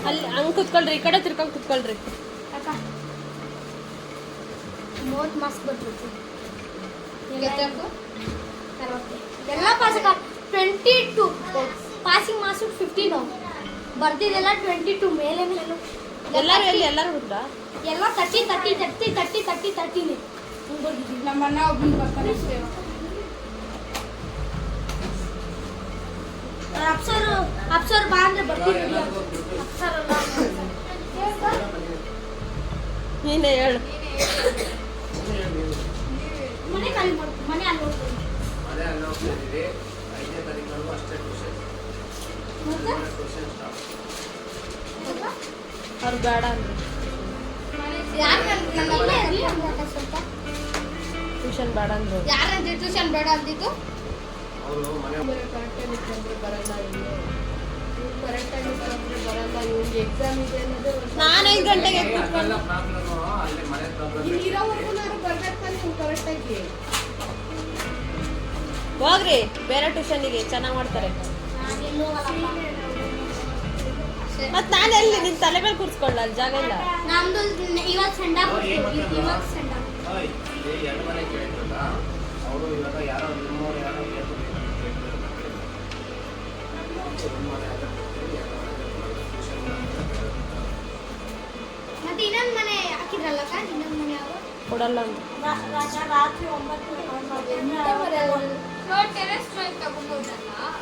ಅಲ್ಲಿ ಹಂಗೆ ಕುತ್ಕೊಳ್ರಿ, ಈ ಕಡೆ ತಿರ್ಕೊಂಡು ಕುತ್ಕೊಳ್ರಿ. ಮೂವತ್ತು ಮಾರ್ಕ್ಸ್ ಬರ್ಬೇಕು. ಎಲ್ಲ ಪಾಸ್ 22 ಪಾಸಿಂಗ್ ಮಾರ್ಕ್ಸ್ 15 ಬರ್ದಿದ್ದೆಲ್ಲ 22 ಮೇಲೆ. ಎಲ್ಲರೂ ಎಲ್ಲಿ ಎಲ್ಲರೂ ಹುಡುಗ ಎಲ್ಲ 30 ನಮ್ಮಣ್ಣ ಒಬ್ಬನು ಬರ್ತಾನೆ ಅಷ್ಟೇ. ಅಪ್ಸರ್ ಬಾ ಅಂದ್ರೆ ಬರ್ತೀವಿ. ಅಪ್ಸರಲ್ಲ ನೀನೇ ಹೇಳು. ಮನೆ ಖಾಲಿ ಮಾಡ್ತೀವಿ. ಮನೆ ಅಲ್ಲಿ ಹೋಗ್ತೀವಿ. ಅವ್ರು ಬೇಡ ಅಂದ್ರೆ ಟ್ಯೂಷನ್ ಬೇಡ ಅಂದ್ರು. ಯಾರಂದ್ರೆ ಟ್ಯೂಷನ್ ಬೇಡ ಅಂದಿದ್ದು? ನಾನು 5 ಗಂಟೆಗೆ ಹೋಗ್ರಿ ಬೇರೆ ಟ್ಯೂಷನ್ಗೆ, ಚೆನ್ನಾಗಿ ಮಾಡ್ತಾರೆ. ಮತ್ ನಾನು ಎಲ್ಲಿ ನಿನ್ ತಲೆ ಮೇಲೆ ಕೂರ್ಸ್ಕೊಳ್ಳ, ಅಲ್ಲಿ ಜಾಗ ಇಲ್ಲ. ನಮ್ದು ಇವಾಗ ಸೆಂಡ್ ಆಫ್ ಮತ್ತೆ ಇನ್ನೊಂದು ಮನೆ ಹಾಕಿದ್ರಲ್ಲಕ್ಕ, ಇನ್ನೊಂದು ಮನೆ ಯಾವ ಕೊಡಲ್ಲ ಅಂತ. ರಾತ್ರಿ 9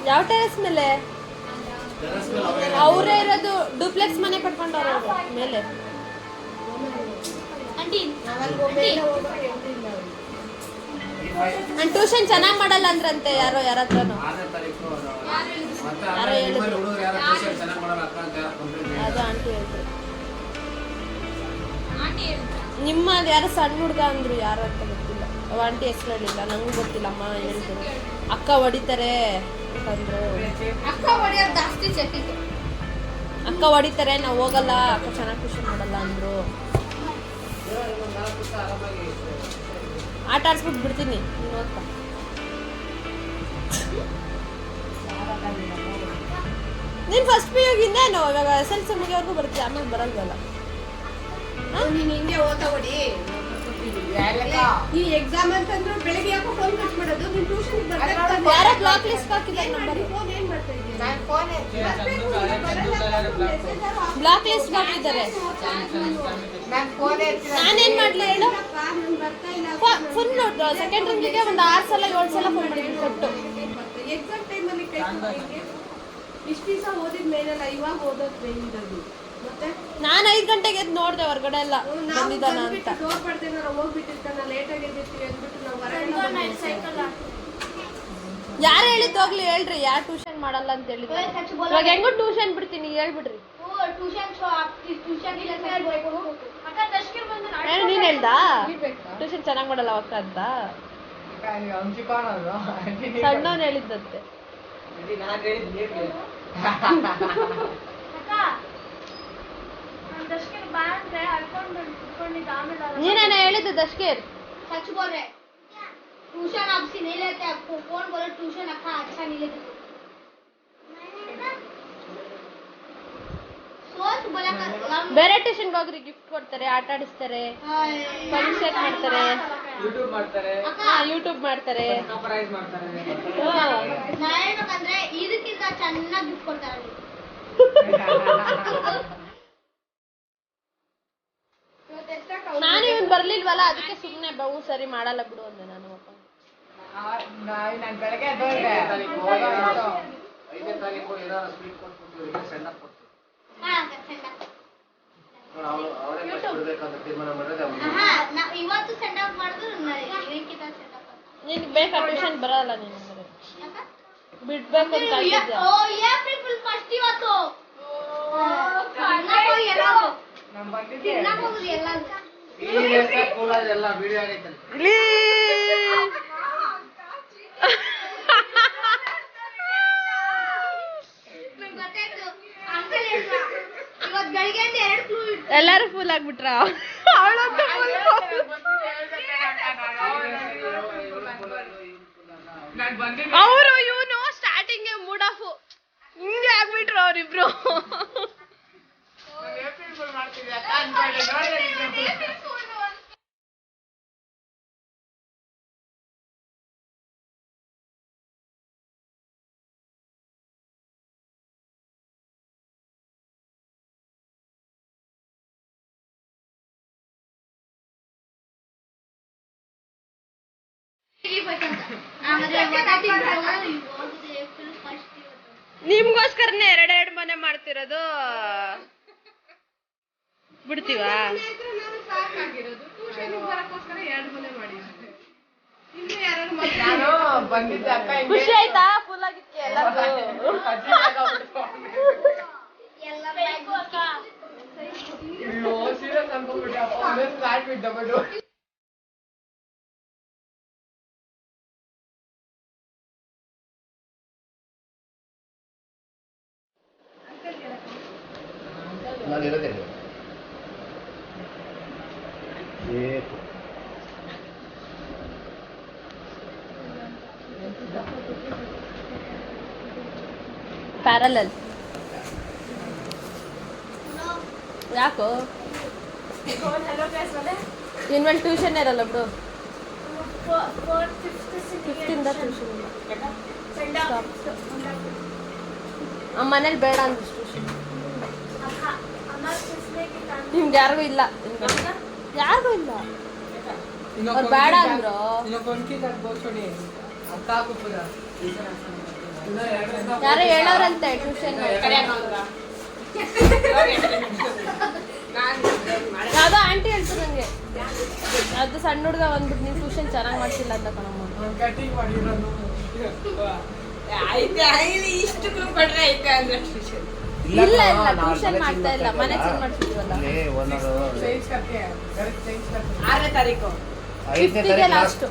ಯಾವ ಟೆರೆಸ್ ಮೇಲೆ? ಅವರೇ ಇರೋದು ಡೂಪ್ಲೆಕ್ಸ್ ಮನೆ ಕಟ್ಕೊಂಡವ್ರ ಮೇಲೆ. ನಾನು ಟ್ಯೂಷನ್ ಚೆನ್ನಾಗಿ ಮಾಡಲ್ಲ ಅಂದ್ರಂತೆ ಯಾರೋ ಯಾರತ್ರನು. ಯಾರೋ ಹೇಳಿದ್ರು, ಅದು ಆಂಟಿ ಹೇಳಿದ್ರು. ನಿಮ್ಮ ಯಾರೋ ಸಣ್ಣ ಹುಡುಗ ಅಂದ್ರು, ಯಾರು ಅಂತ ಗೊತ್ತಿಲ್ಲ. ಅವ ಆಂಟಿ ಹೆಸರು ಹೇಳಿಲ್ಲ, ನಂಗೂ ಗೊತ್ತಿಲ್ಲ. ಅಮ್ಮ ಹೇಳಿದ್ರು ಅಕ್ಕ ಹೊಡಿತಾರೆ ಅಂತಂದ್ರು. ಅಕ್ಕ ಹೊಡೆಯೋದು ಜಾಸ್ತಿ ಚೆಕ್ಕಿತ್ತು. ಅಕ್ಕ ಹೊಡಿತಾರೆ, ನಾವು ಹೋಗಲ್ಲ, ಅಕ್ಕ ಚೆನ್ನಾಗಿ ಟ್ಯೂಷನ್ ಮಾಡಲ್ಲ ಅಂದ್ರು. ಆಟ ಆಡ್ಸ್ಬಿಟ್ಟು ಬಿಡ್ತೀನಿ ನೀನು ಅಂತ. ನೀನು ಫಸ್ಟ್ ಪಿ ಇನ್ನೇನು ಇವಾಗ SLC ಮುಗಿಯೋವರೆಗೂ ಬರ್ತೀಯ, ಆಮೇಲೆ ಬರಲ್ವಲ್ಲ. ನೀನ್ ಹಿಂಗೆ ಓದ್ತಾ ಹೊಡಿ. ಈ ಎಕ್ಸಾಮ್ ಅಂತಂದ್ರೆ ಬೆಳಿಗ್ಗೆ ಯಾಕೋ ಫೋನ್ ಕಟ್ ಮಾಡೋದು. ನೀನ್ ಟ್ಯೂಷನ್ ಯಾರೋ ಬ್ಲಾಕ್ ಲಿಸ್ಟ್ ಹಾಕಿದ್ದಾರೆ ನಂಬರ್. ಫೋನ್ ಏನ್ ಮಾಡ್ತಾ ಇದ್ದೀರಾ? ಬ್ಲಾಕ್ ಲಿಸ್ಟ್ ಹಾಕಿದ್ದಾರೆ. ನಾನೇನ್ ಮಾಡ್ಲಿ ಹೇಳು? ಫುಲ್ ಸೆಕೆಂಡ್ ರಿಂಗಿಗೆ ಒಂದು 6 ಸಲ 7 ಸಲ ಫೋನ್ ಮಾಡಿದ್ದೀನಿ ಕೊಟ್ಟು. ಎಕ್ಸಾಮ್ ಟೈಮಲ್ಲಿ ಇಷ್ಟು ದಿವಸ ಓದಿದ ಮೇಲೆಲ್ಲ ಇವಾಗ ಓದೋದು ಬೇಯಿರೋದು. ಮತ್ತೆ ನಾನು 5 ಗಂಟೆಗೆ ಎದ್ದು ನೋಡ್ದೆ ಹೊರಗಡೆ ಎಲ್ಲ ಬಂದಿದ್ದಾನ ಅಂತ. ಡೋರ್ ಪಡ್ದೇನಾರ ಹೋಗ್ಬಿಟ್ಟಿರ್ತಾನ, ಲೇಟ್ ಆಗಿ ಎದ್ದಿರ್ತೀವಿ ಅಂದ್ಬಿಟ್ಟು ನಾವು ಹೊರಗಡೆ ಯಾರು ಹೇಳಿದ್ದು ಹೋಗ್ಲಿ ಹೇಳ್ರಿ, ಯಾರು ಟ್ಯೂಷನ್ ಮಾಡಲ್ಲ ಅಂತ ಹೇಳಿದ್ರು. ಇವಾಗ ಹೆಂಗೋ ಟ್ಯೂಷನ್ ಬಿಡ್ತೀನಿ, ಹೇಳ್ಬಿಡ್ರಿ. ನೀನ್ ಹೇಳ್ದಾ ಟ್ಯೂಷನ್ ಚೆನ್ನಾಗಿ ಮಾಡಲ್ಲ ಅಕ್ಕ ಅಂತ? ಸಣ್ಣವನ್ ಹೇಳಿದ್ದಂತೆ. ನೀನೇನ ಹೇಳಿದ್ದು ದಶ್ಕೀರ್? सच बोल रहे ट्यूशन आपसे नहीं लेते, आपको कौन बोले ट्यूशन अच्छा अच्छा नहीं लेते? सोच बोला ಬೇರೆ ಟ್ಯೂಷನ್ಗೆ ಹೋಗ್ರಿ, ಗಿಫ್ಟ್ ಕೊಡ್ತಾರೆ, ಆಟ ಆಡಿಸ್ತಾರೆ, ಫಂಕ್ಷನ್ ಮಾಡ್ತಾರೆ, ಯೂಟ್ಯೂಬ್ ಮಾಡ್ತಾರೆ. ಹೇಳ್ಬೇಕಂದ್ರೆ ಇದಕ್ಕಿಂತ ಚೆನ್ನಾಗಿ ಗಿಫ್ಟ್ ಕೊಡ್ತಾರೆ. ನಾನು ಇವನ್ ಬರ್ಲಿಲ್ವಲ್ಲ, ಅದಕ್ಕೆ ಸುಮ್ನೆ ಬಹು ಸರಿ ಮಾಡಲ್ಲ ಬಿಡು ಅಂದೆ ನಾನು. ಅಪ್ಪ ಇವತ್ತು ಸೆಂಡ್ ಆಫ್ ಮಾಡಿದ್ರು ನಿನ್ಗೆ ಬೇಕಾ ಟ್ಯೂಷನ್ ಬರಲ್ಲ? ನೀನು ಬಿಡ್ಬೇಕು ಅಂತ ಆಗಿದ್ಯಾ? ಏಪ್ರಿಲ್ ಫಸ್ಟ್ ಇವತ್ತು ಎಲ್ಲ ವಿಡಿಯೋ ಆಗೈತೆ. ಎಲ್ಲಾರು ಫುಲ್ ಆಗ್ಬಿಟ್ರ? ಅವರು ಇವನು ಸ್ಟಾರ್ಟಿಂಗ್ ಮೂಡ್ ಆಫ್ ಹಿಂಗೆ ಆಗ್ಬಿಟ್ರು ಅವ್ರಿಬ್ರು. ಮಾಡ್ತೀವಿ ಅಕ್ಕ ಅನ್ಬೇಡಿ ನೋಡಿ. ನಿಮ್ಗೋಸ್ಕರನೇ ಎರಡೆರಡು ಮನೆ ಮಾಡ್ತಿರೋದು. ಬಿಡ್ತೀವಾ? ಸಾಕಾಗಿರೋದು ಟ್ಯೂಷನ್ ಬರಕ್ಕೋಸ್ಕರ 2 ಮನೆ ಮಾಡಿದ್ವಿ. ಇನ್ನು ಯಾರು ಬಂದಿದ್ದೆ ಅಕ್ಕ ಖುಷಿ ಆಯ್ತಾ? ಫುಲ್ ಆಗಿತ್ತು ಎಲ್ಲರೂ. ಸೀರಿಯಸ್ ಅನ್ಕೊಂಡ್ಬಿಟ್ಟೆ ಅಪ್ಪ ಸ್ಟಾರ್ಟ್ ವಿತ್ ಡಬಲ್. ನಾನು ಇರೋದಿಲ್ಲ ಪ್ಯಾರಲಲ್ ಯಾಕೋ ಇನ್ಮೇಲೆ ಟ್ಯೂಷನ್ ಇರಲ್ಲ ಬಿಡು. 5th ಟ್ಯೂಷನ್ ಮನೇಲಿ ಬೇಡ ಅಂದ್ರೆ ಟ್ಯೂಷನ್ ನಿಮ್ಗೆ ಯಾರಿಗೂ ಇಲ್ಲ, ಯಾರಿಗೂ ಇಲ್ಲ. ಅವ್ರು ಬೇಡ ಅಂದ್ರು. ಯಾರೋ ಹೇಳೋರಂತೆ ಟ್ಯೂಷನ್ ಯಾವ್ದೋ ಆಂಟಿ ಹೇಳ್ತು ನಂಗೆ, ಅದು ಸಣ್ಣ ಹುಡುಗ ಬಂದ್ಬಿಟ್ಟು ನೀವು ಟ್ಯೂಷನ್ ಚೆನ್ನಾಗಿ ಮಾಡ್ತಿಲ್ಲ ಅಂತ ಕಣಮ್ಮ. ಇಲ್ಲ ಇಲ್ಲ ಟ್ಯೂಷನ್ ಮಾಡ್ತಾ ಇಲ್ಲ, ಮನೆ ಚೇಂಜ್ ಮಾಡ್ತಿದ್ವಲ್ಲ. 6ನೇ ತಾರೀಕು 5th ಲಾಸ್ಟ್.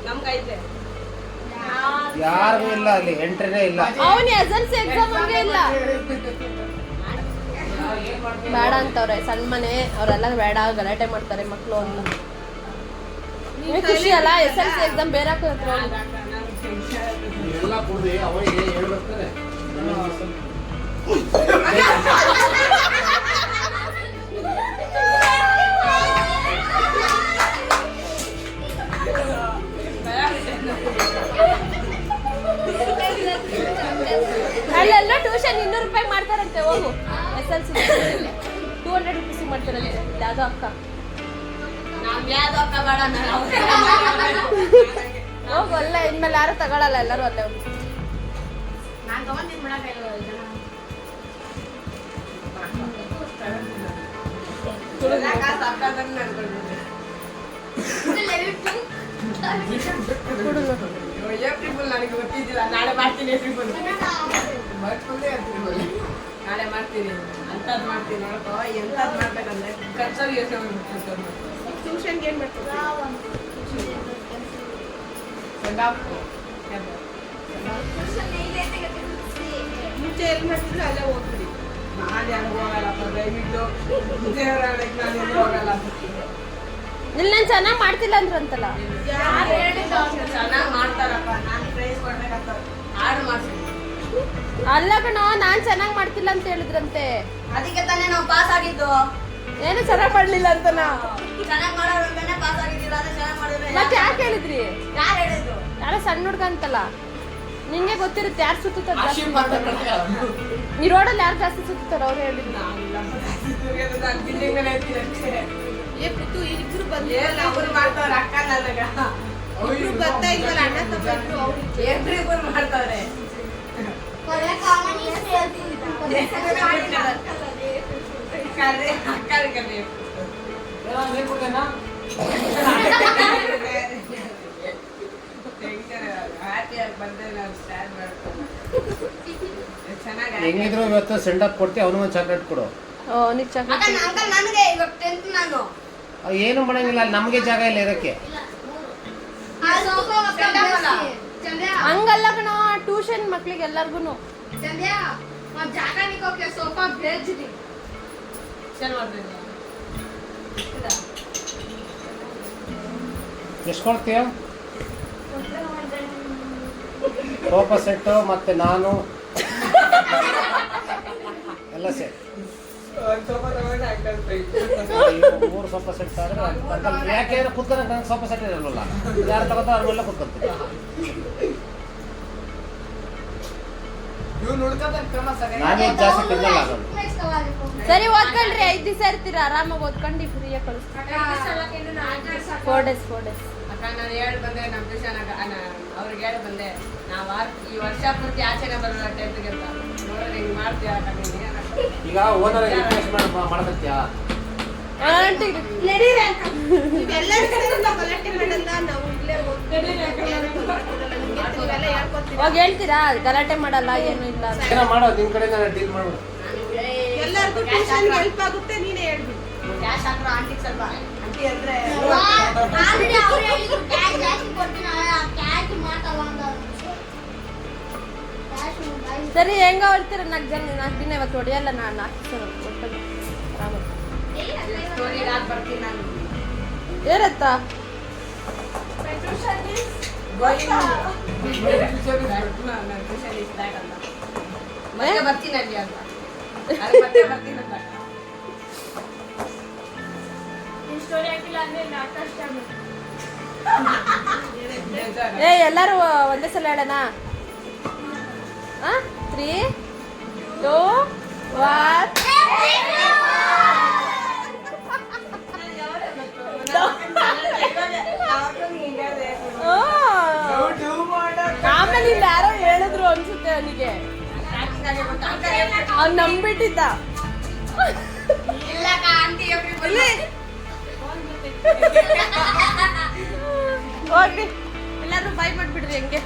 ನಮ್ಗೈತೆ ಯಾರಿಗೂ ಇಲ್ಲ ಅಲ್ಲಿ, ಎಂಟ್ರಿನೇ ಇಲ್ಲ. ಅವನು SSLC ಎಕ್ಸಾಮ್ ಹಂಗೆ ಇಲ್ಲ, ಬೇಡ ಅಂತವ್ರೆ. ಸಣ್ಣ ಮನೆ ಅವರೆಲ್ಲ ಬೇಡ, ಗಲಾಟೆ ಮಾಡ್ತಾರೆ ಮಕ್ಕಳು ಅಂತ. ನಿಮಗೆ ಖುಷಿ ಅಲ್ಲ SSLC ಎಕ್ಸಾಮ್ ಬೇರೆ ಎಲ್ಲ ಕುಡ್ದು ಅವರಿಗೆ ಹೇಳ್ಬರ್ತಾರೆ. ಅಲ್ಲೆಲ್ಲ ಟ್ಯೂಷನ್ 200 ರೂಪಾಯಿ ಮಾಡ್ತಾರಂತೆ. ಹೋಗು SSLC 200 ರೂಪೀಸ್ ಮಾಡ್ತಾರಂತೆ. ಯಾವ್ದೋ ಅಕ್ಕ ಹೋಗು, ಅಲ್ಲ ಇನ್ಮೇಲೆ ಯಾರು ತಗೊಳಲ್ಲ, ಎಲ್ಲರೂ ಅಲ್ಲೇ ಹೋಗಿ. ಏಪ್ರಿಲ್ ನನಗೆ ಗೊತ್ತಿದ್ದಿಲ್ಲ, ನಾಳೆ ಮಾಡ್ತೀನಿ. ಏಪ್ರಿಲ್ ನಾಳೆ ಮಾಡ್ತೀನಿ, ಅಂಥದ್ದು ಮಾಡ್ತೀನಿ. ನೋಡಪ್ಪ ಎಂಥದ್ದು ಮಾಡ್ಬೇಕಂದ್ರೆ ಖರ್ಚಾಗಿ ಯೋಚನೆ ಮಾಡ್ಬಿಟ್ಟು ಟ್ಯೂಷನ್ಗೆ ಏನು ಮಾಡ್ತೀವಿ? ಮುಂಚೆ ಎಲ್ಲಿ ಮಾಡ್ತಿದ್ರು ಅಲ್ಲೇ ಹೋಗ್ಬಿಡಿ. ನಾನು ಯಾರು ಹೋಗಲ್ಲಪ್ಪ, ದಯವಿಟ್ಟು ದೇವರಾಗಕ್ಕೆ ನಾನು ಎಲ್ಲಿ ಹೋಗಲ್ಲ. ಇಲ್ಲಿ ನಾನು ಚೆನ್ನಾಗಿ ಮಾಡ್ತಿಲ್ಲ ಅಂದ್ರಂತಲ್ಲ. ಚೆನ್ನಾಗಿ ಮಾಡ್ತಾರಪ್ಪ, ನಾನು ಪ್ರೈಸ್ ಕೊಡ್ಬೇಕಂತ ಆರ್ಡರ್ ಮಾಡ್ತೀನಿ. ಅಲ್ಲ ಕಣೋ, ನಾನ್ ಚೆನ್ನಾಗಿ ಮಾಡ್ತಿಲ್ಲ ಅಂತ ಹೇಳಿದ್ರಂತೆ. ಅದಕ್ಕೆ ತಾನೇ ನಾವು ಪಾಸ್ ಆಗಿದ್ದು. ಏನು ಚೆನ್ನಾಗಿ ಮಾಡ್ಲಿಲ್ಲ ಅಂತನಾ? ಚೆನ್ನಾಗಿ ಮಾಡೋದ್ರಿಂದನೇ ಪಾಸ್ ಆಗಿದ್ದೀರಾ. ಅದೇ ಚೆನ್ನಾಗಿ ಮಾಡಿದ್ರೆ ಮತ್ತೆ ಯಾಕೆ ಹೇಳಿದ್ರಿ? ಯಾರು ಹೇಳಿದ್ರು? ಯಾರೋ ಸಣ್ಣ ಹುಡ್ಗ ಅಂತಲ್ಲ, ನಿಂಗೆ ಗೊತ್ತಿರುತ್ತೆ ಯಾರು ಸುತ್ತಾರ ಜಾಸ್ತಿ. ಈ ರೋಡಲ್ಲಿ ಯಾರು ಜಾಸ್ತಿ ಸುತ್ತಾರ ಅವ್ರು ಹೇಳಿದ್ರು. ಇಬ್ರು ಮಾಡ್ತಾವ್ರೆ ಅಕ್ಕ, ನನಗ ಇಬ್ರು ಬರ್ತಾ ಇದ್ವಲ್ಲ ಅಣ್ಣ ತಮ್ಮ, ಇಬ್ರು ಮಾಡ್ತಾವ್ರೆ. ಹೆಂಗಿದ್ರು ಇವತ್ತು ಸೆಂಡ್ ಆಫ್ ಕೊಡ್ತೀವಿ, ಅವನು ಒಂದು ಚಾಕ್ಲೇಟ್ ಕೊಡು. ನೀ ಚಾಕ್ಲೇಟ್ ನನಗೆ ಇವಾಗ 10th ನಾನು ಏನು ಮಾಡಂಗಿಲ್ಲ, ಅಲ್ಲಿ ನಮಗೆ ಜಾಗ ಇಲ್ಲ ಇರೋಕ್ಕೆ. ಹಂಗಲ್ಲ ಕಣ, ಟ್ಯೂಷನ್ ಮಕ್ಳಿಗೆ ಎಲ್ಲರಿಗೂ ಜಾಗ ನಿಕೋಕೆ ಸೋಫಾ ಬೇಜಿದಿ ಎಷ್ಟು ಕೊಡ್ತೀಯ? ಸೋಫಾ ಸೆಟ್ಟು ಮತ್ತೆ ನಾನು ಎಲ್ಲ ಸೆಟ್. ಮೂರು ಸೋಫಾ ಸೆಟ್ ಆದ್ರೆ ಯಾಕೆ ಕುತ್ಕೊಂಡ್ರೆ ನಂಗೆ ಸೋಫಾ ಸೆಟ್ ಇರಲ್ವಲ್ಲ ಯಾರು ತಗೋತಾರ ಅವ್ರನ್ನೆಲ್ಲ ಕುತ್ಕೊಂತೀವಿ. ನಾವೇ ಜಾಸ್ತಿ ತಿನ್ನಲ್ಲ ಅದನ್ನು. ಸರಿ ಓದ್ಕೊಳ್ರಿ 5 ದಿವಸ ಇರ್ತೀರಾ ಆರಾಮಾಗಿ ಓದ್ಕೊಂಡು ಫ್ರೀಯಾಗಿ ಕಳಿಸ್ತೀನಿ 4 days ಅಕ್ಕ ನಾನು ಹೇಳಿ ಬಂದೆ ನಮ್ಮ ಟ್ಯೂಷನ್ ಅವ್ರಿಗೆ ಹೇಳಿ ಬಂದೆ ನಾವು ಈ ವರ್ಷ ಪೂರ್ತಿ ಆಚೆನೆ ಬರೋಲ್ಲ 10th ಗೆ ಅಂತ ನೋಡ್ರಿ ಹಿಂಗೆ ಮಾಡ್ತೀಯ ಈಗ ಓನರ್ ರಿಕ್ವೆಸ್ಟ್ ಮಾಡಕತ್ತೀಯಾ? ಆಂಟಿ ನೀವೆಲ್ಲರೂ ಗಲಾಟೆ ಮಾಡಲ್ಲ ನಾವು ಇಲ್ಲೇ ಓದ್ತೀವಿ ಹೋಗಿ ಹೇಳ್ತೀರಾ ಗಲಾಟೆ ಮಾಡಲ್ಲ ಏನು ಇಲ್ಲ ಅಂತ. ಏನೋ ಮಾಡೋ ನಿನ್ ಕಡೆ ಡೀಲ್ ಮಾಡು. ಎಲ್ಲರಿಗೂ ಟ್ಯೂಷನ್ ಹೆಲ್ಪ್ ಆಗುತ್ತೆ ನೀನೇ ಹೇಳ್ಬಿಡು ಕ್ಯಾಶ್ ಹಾಕ್ರು ಆಂಟಿಗೆ ಸ್ವಲ್ಪ ಆಂಟಿ ಅಂದ್ರೆ ಆಲ್ರೆಡಿ ಅವ್ರು ಹೇಳಿದ್ರು ಕ್ಯಾಶ್ ಜಾಸ್ತಿ ಕೊಡ್ತೀನಿ ಕ್ಯಾಶ್ ಮಾತಲ್ಲ ಅಂತ ಕ್ಯಾಶ್ ಸರಿ ಹೆಂಗ ಹೊಡ್ತೀರ 4 ದಿನ ಇವತ್ತು ಹೊಡೆಯಲ್ಲ ನಾನು 4 ದಿವಸ ಒಟ್ಟಾಗಿ ಆರಾಮಾಗಿ ಸ್ಟೋರಿ ಆಗಿ ಬರ್ತೀನಿ ನಾನು ಏನತ್ತ ಮತ್ತೆ ಬರ್ತೀನಿ ಅಲ್ಲಿ ಅಂತ ಅಲ್ಲಿ ಮತ್ತೆ ಬರ್ತೀನಿ ಅಂತ ಸ್ಟೋರಿ ಹಾಕಿಲ್ಲ ಅಂದ್ರೆ ನಾಕಷ್ಟ ಏ ಎಲ್ಲರೂ ಒಂದೇ ಸಲ ಹೇಳೋಣ 3 2 1 ಆಮೇಲೆ ಇಲ್ಲಿ ಯಾರೋ ಹೇಳಿದ್ರು ಅನ್ಸುತ್ತೆ ಅವನಿಗೆ ಅವ್ನು ನಂಬಿಟ್ಟಿದ್ದ ಇಲ್ಲ ಆಂಟಿ ಹೋಗ್ರಿ ಎಲ್ಲಾರು ಬಾಯ್ ಮಾಡ್ಬಿಡ್ರಿ ಹೆಂಗೆ